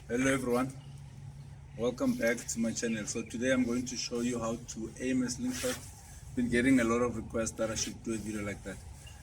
Hello everyone, welcome back to my channel. So today I'm going to show you how to aim a slingshot. Been getting a lot of requests that I should do a video like that.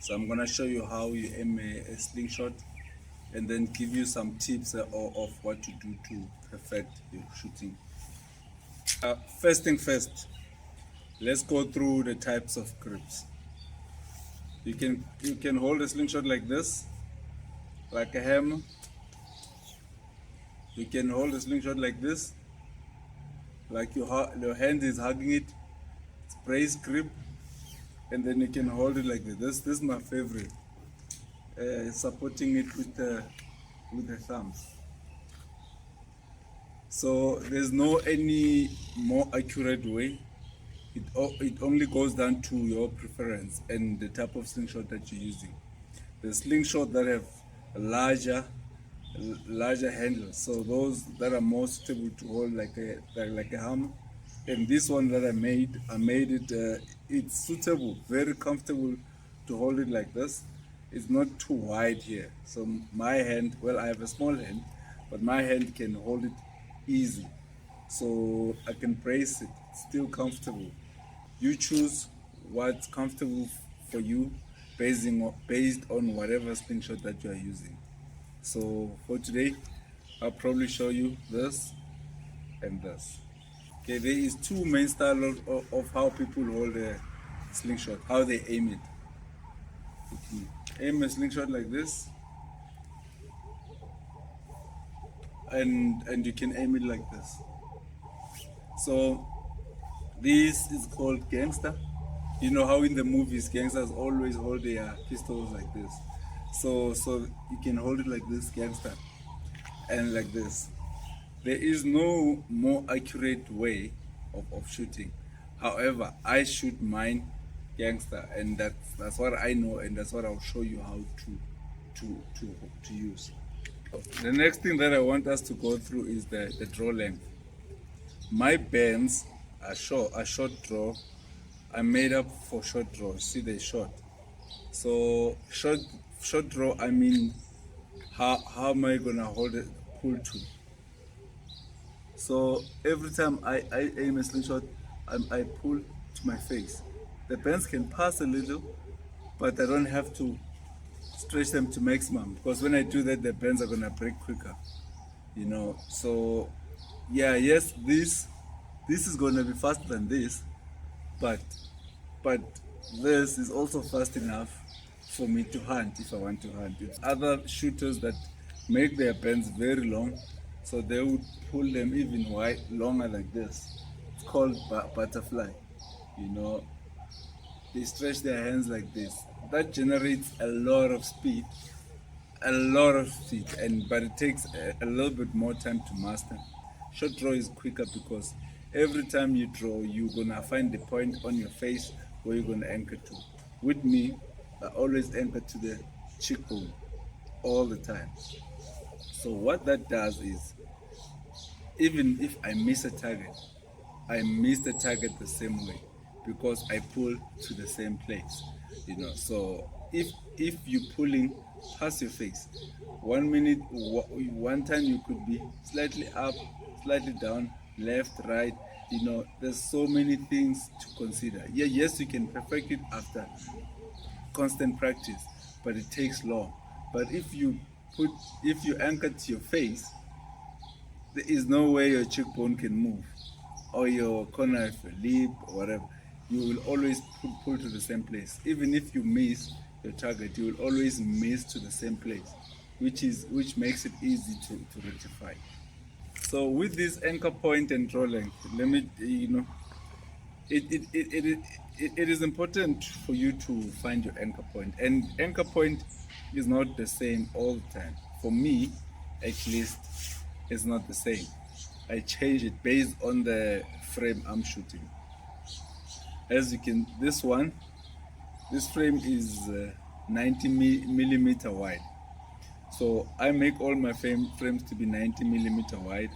So I'm gonna show you how you aim a slingshot and then give you some tips of what to do to perfect your shooting. First thing first, let's go through the types of grips. You can hold a slingshot like this, like a hammer. You can hold a slingshot like this, like your hand is hugging it. It's brace grip, and then you can hold it like this. This is my favorite. Supporting it with the thumbs. So there's no any more accurate way. It only goes down to your preference and the type of slingshot that you're using. The slingshot that have a larger handles, so those that are more suitable to hold like a hammer. And this one that I made it it's suitable, very comfortable to hold it like this. It's not too wide here, so my hand, well, I have a small hand, but my hand can hold it easy, so I can brace it, still comfortable. You choose what's comfortable for you based on whatever slingshot that you are using. So for today, I'll probably show you this and this. Okay, there is two main styles of how people hold a slingshot, how they aim it. You can aim a slingshot like this, and you can aim it like this. So this is called gangsta. You know how in the movies gangsters always hold their pistols like this. So you can hold it like this, gangster, and like this. There is no more accurate way of shooting. However, I shoot mine gangster, and that's what I know, and that's what I'll show you how to use. The next thing that I want us to go through is the draw length. My bends are short draw. I made up for short draw. See, they short. So short draw, I mean, how am I gonna hold it, pull to? So every time I aim a slingshot, I pull to my face. The bends can pass a little, but I don't have to stretch them to maximum, because when I do that, the bends are gonna break quicker. So yeah, yes, this is gonna be faster than this, but this is also fast enough for me to hunt if I want to hunt. It's other shooters that make their bends very long, so they would pull them even longer like this. It's called butterfly. You know, they stretch their hands like this. That generates a lot of speed, but it takes a little bit more time to master. Short draw is quicker because every time you draw, you're gonna find the point on your face where you're gonna anchor to. With me, I always anchor to the cheekbone all the time. So what that does is, even if I miss a target, I miss the target the same way because I pull to the same place. So if you're pulling past your face, 1 minute, one time you could be slightly up, slightly down, left, right. There's so many things to consider. Yeah, yes, you can perfect it after constant practice, but it takes long. But if you anchor to your face, there is no way your cheekbone can move, or your corner of your lip, or whatever. You will always pull to the same place. Even if you miss your target, you will always miss to the same place, which makes it easy to rectify. So with this anchor point and draw length, let me, it is important for you to find your anchor point, and anchor point is not the same all the time. For me, at least, it's not the same. I change it based on the frame I'm shooting. As you can, this frame is 90 millimeter wide. So I make all my frames to be 90 millimeter wide.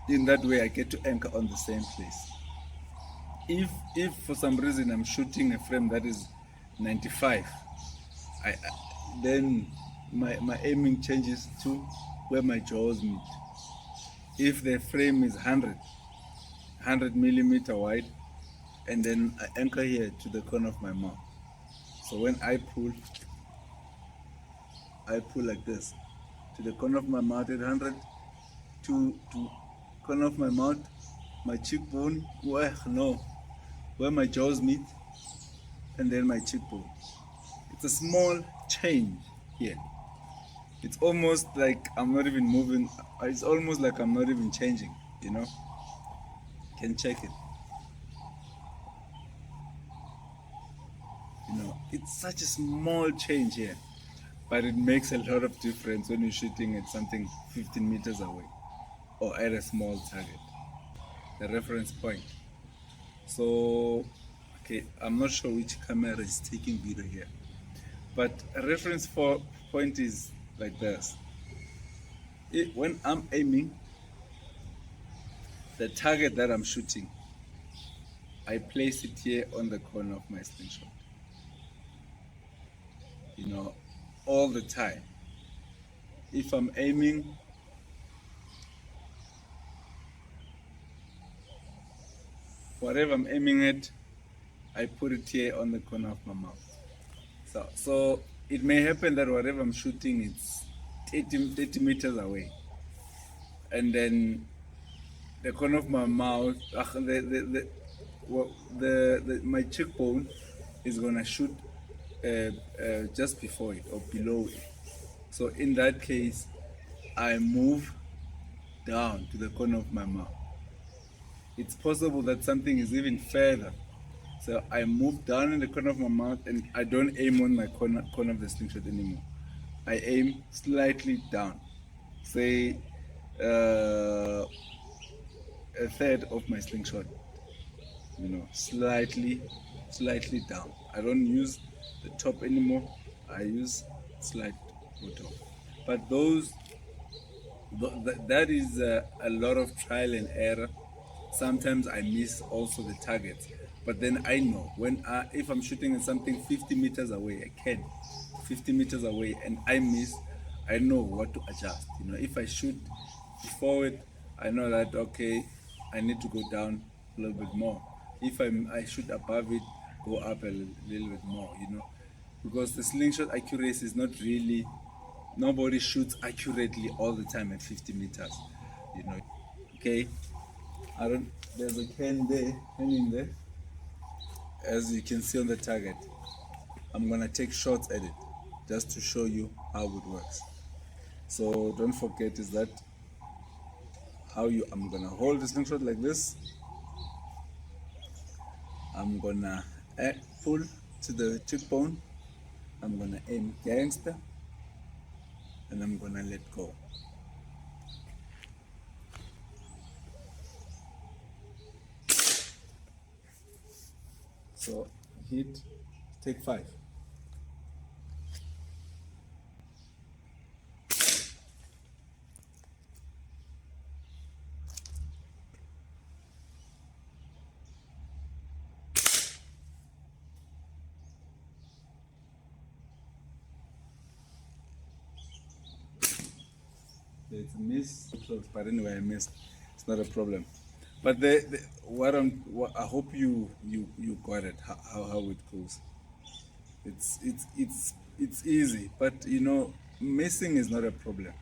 In that way, I get to anchor on the same place. If for some reason I'm shooting a frame that is 95, then my aiming changes to where my jaws meet. If the frame is 100 millimeter wide, and then I anchor here to the corner of my mouth. So when I pull like this to the corner of my mouth at 100 to corner of my mouth, my cheekbone, where my jaws meet, and then my cheekbone. It's a small change here. It's almost like I'm not even moving. It's almost like I'm not even changing, you know. You can check it. You know, it's such a small change here, but it makes a lot of difference when you're shooting at something 15 meters away or at a small target. The reference point. So, okay, I'm not sure which camera is taking video here, but a reference point is like this. When I'm aiming, the target that I'm shooting, I place it here on the corner of my slingshot. You know, all the time. If I'm aiming, whatever I'm aiming at, I put it here on the corner of my mouth. So it may happen that whatever I'm shooting, it's 30 meters away. And then the corner of my mouth, my cheekbone is gonna shoot just before it or below it. So in that case, I move down to the corner of my mouth. It's possible that something is even further. So I move down in the corner of my mouth and I don't aim on my corner of the slingshot anymore. I aim slightly down, say a third of my slingshot, you know, slightly down. I don't use the top anymore. I use slight bottom. But that is a lot of trial and error. Sometimes I miss also the targets, but then I know if I'm shooting at something 50 meters away, I can 50 meters away, and I miss, I know what to adjust. You know, if I shoot forward, I know that okay, I need to go down a little bit more. If I shoot above it, go up a little bit more. You know, because the slingshot accuracy is not really. Nobody shoots accurately all the time at 50 meters. You know, okay. There's a can there, hanging there. As you can see on the target, I'm gonna take shots at it just to show you how it works. So don't forget is that I'm gonna hold the slingshot like this. I'm gonna pull to the cheekbone. I'm gonna aim gangster, and I'm gonna let go. So hit, take 5. It's a miss, but anyway, I missed. It's not a problem. But I hope you got it how it goes. It's easy, but you know, missing is not a problem.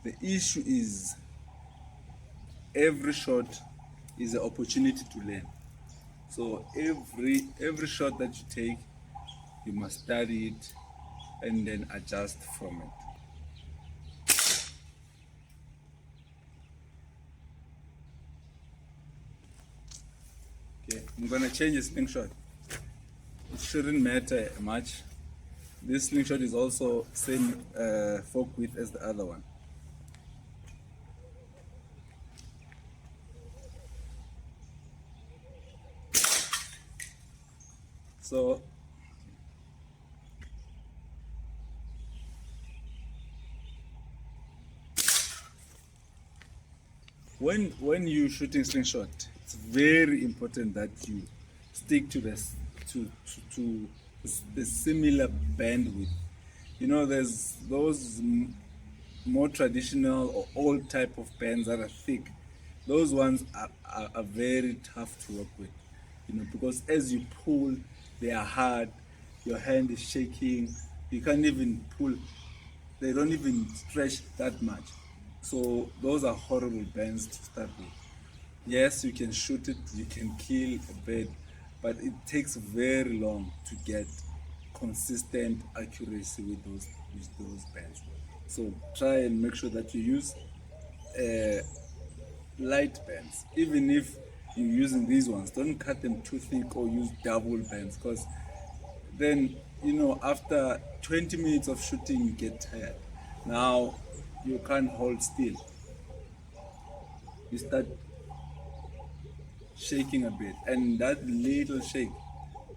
The issue is every shot is an opportunity to learn. So every shot that you take, you must study it and then adjust from it. Okay, I'm gonna change the slingshot. It shouldn't matter much. This slingshot is also same fork width as the other one. So when you're shooting slingshot, it's very important that you stick to this to the similar bandwidth. You know, there's those more traditional or old type of bands that are thick, those ones are very tough to work with, because as you pull, they are hard, your hand is shaking, you can't even pull, they don't even stretch that much. So those are horrible bands to start with. Yes, you can shoot it, you can kill a bird, but it takes very long to get consistent accuracy with those bands. So try and make sure that you use uh, light bands. Even if you're using these ones, don't cut them too thick or use double bands, because then after 20 minutes of shooting you get tired. Now you can't hold still. You start shaking a bit, and that little shake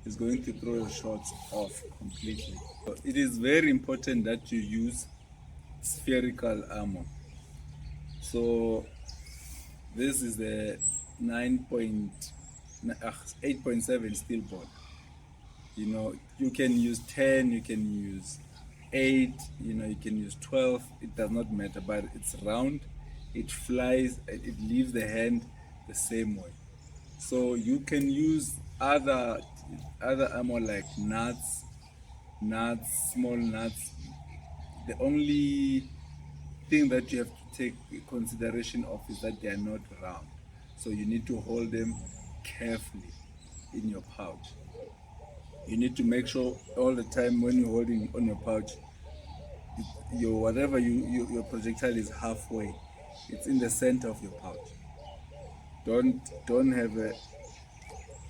is going to throw your shots off completely. So it is very important that you use spherical ammo. So this is the 8.7 steel ball. You can use 10, you can use 8, you can use 12, it does not matter, but it's round, it flies, and it leaves the hand the same way. So you can use other ammo like nuts, small nuts. The only thing that you have to take consideration of is that they are not round. So you need to hold them carefully in your pouch. You need to make sure all the time when you're holding on your pouch, your whatever your projectile is halfway. It's in the center of your pouch. Don't have a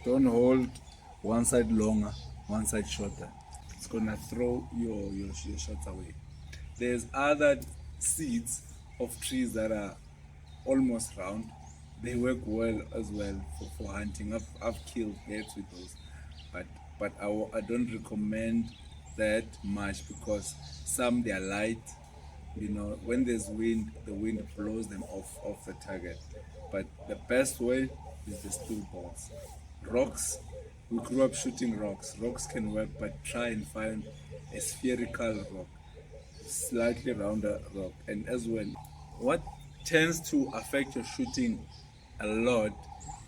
don't hold one side longer, one side shorter. It's gonna throw your shots away. There's other seeds of trees that are almost round. They work well as well for hunting. I've killed birds with those, but I don't recommend that much, because some they are light. When there's wind, the wind blows them off the target. But the best way is the steel balls. Rocks, we grew up shooting rocks. Rocks can work, but try and find a spherical rock, slightly rounder rock. And as well, what tends to affect your shooting a lot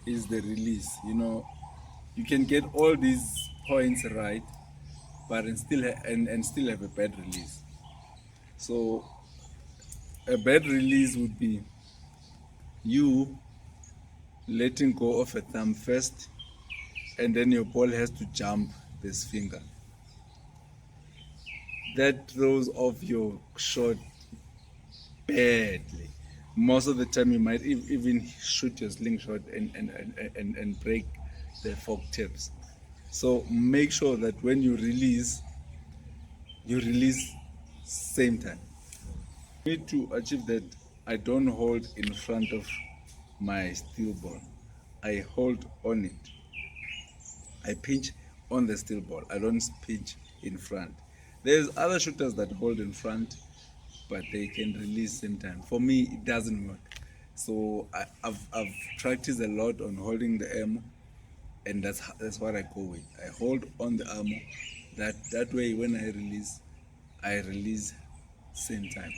is the release. You can get all these points right, but and still have a bad release. So a bad release would be you letting go of a thumb first, and then your ball has to jump this finger. That throws off your shot badly. Most of the time you might even shoot your slingshot and break the fork tips. So make sure that when you release same time. Need to achieve that. I don't hold in front of my steel ball. I hold on it. I pinch on the steel ball. I don't pinch in front. There's other shooters that hold in front, but they can release same time. For me, it doesn't work. So I've practiced a lot on holding the ammo, and that's what I go with. I hold on the ammo. That way, when I release same time.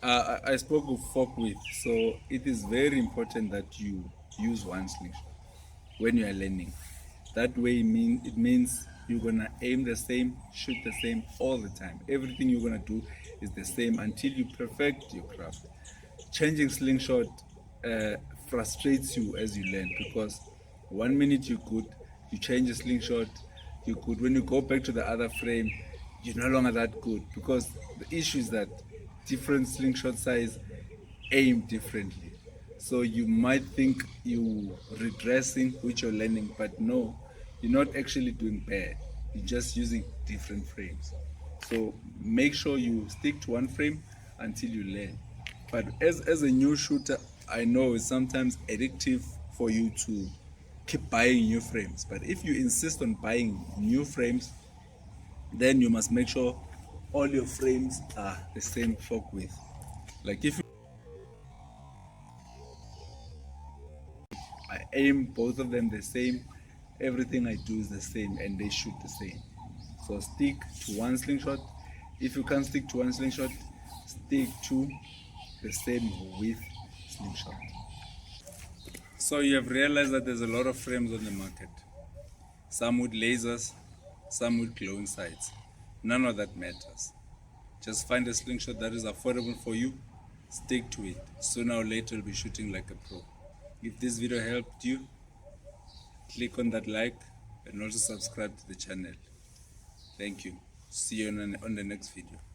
I spoke of fork width, so it is very important that you use one slingshot when you are learning. That way, it means you're gonna aim the same, shoot the same all the time. Everything you're gonna do is the same until you perfect your craft. Changing slingshot frustrates you as you learn, because 1 minute you're good, you change a slingshot, you're good. When you go back to the other frame, you're no longer that good, because the issue is that different slingshot size aim differently. So you might think you regressing with your learning, but no, you're not actually doing bad. You're just using different frames. So make sure you stick to one frame until you learn. But as a new shooter, I know it's sometimes addictive for you to keep buying new frames. But if you insist on buying new frames, then you must make sure all your frames are the same fork width. Like if I aim both of them the same, everything I do is the same, and they shoot the same. So stick to one slingshot. If you can't stick to one slingshot, stick to the same width slingshot. So you have realized that there's a lot of frames on the market. Some with lasers, some with glowing sights. None of that matters. Just find a slingshot that is affordable for you, stick to it. Sooner or later you'll be shooting like a pro. If this video helped you, click on that like and also subscribe to the channel. Thank you. See you on the next video.